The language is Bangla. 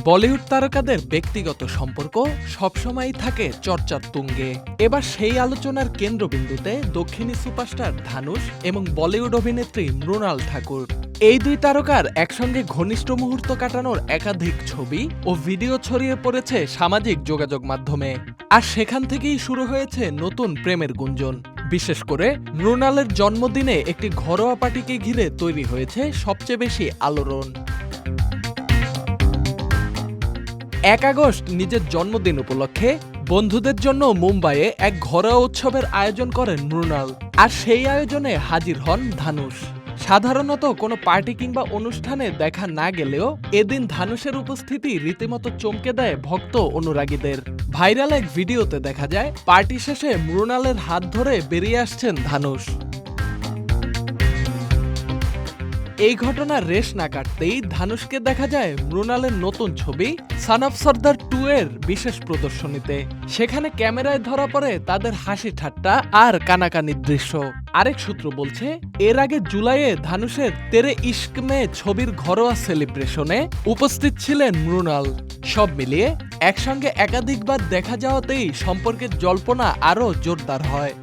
বলিউড তারকাদের ব্যক্তিগত সম্পর্ক সবসময়ই থাকে চর্চার তুঙ্গে। এবার সেই আলোচনার কেন্দ্রবিন্দুতে দক্ষিণী সুপারস্টার ধানুষ এবং বলিউড অভিনেত্রী মৃণাল ঠাকুর। এই দুই তারকার একসঙ্গে ঘনিষ্ঠ মুহূর্ত কাটানোর একাধিক ছবি ও ভিডিও ছড়িয়ে পড়েছে সামাজিক যোগাযোগ মাধ্যমে। আর সেখান থেকেই শুরু হয়েছে নতুন প্রেমের গুঞ্জন। বিশেষ করে মৃণালের জন্মদিনে একটি ঘরোয়া পার্টিকে ঘিরে তৈরি হয়েছে সবচেয়ে বেশি আলোড়ন। 1 আগস্ট নিজের জন্মদিন উপলক্ষে বন্ধুদের জন্য মুম্বাইয়ে এক ঘরোয়া উৎসবের আয়োজন করেন মৃণাল। আর সেই আয়োজনে হাজির হন ধানুষ। সাধারণত কোনো পার্টি কিংবা অনুষ্ঠানে দেখা না গেলেও এদিন ধানুষের উপস্থিতি রীতিমতো চমকে দেয় ভক্ত অনুরাগীদের। ভাইরাল এক ভিডিওতে দেখা যায় পার্টি শেষে মৃণালের হাত ধরে বেরিয়ে আসছেন ধানুষ। এই ঘটনার রেশ না কাটতেই ধানুষকে দেখা যায় মৃণালের নতুন ছবি সন অফ সর্দার 2 এর বিশেষ প্রদর্শনীতে। সেখানে ক্যামেরায় ধরা পড়ে তাদের হাসি ঠাট্টা আর কানাকানির দৃশ্য। আরেক সূত্র বলছে, এর আগে জুলাইয়ে ধানুষের তেরে ইশক মে ছবির ঘরোয়া সেলিব্রেশনে উপস্থিত ছিলেন মৃণাল। সব মিলিয়ে একসঙ্গে একাধিকবার দেখা যাওয়াতেই সম্পর্কের জল্পনা আরও জোরদার হয়।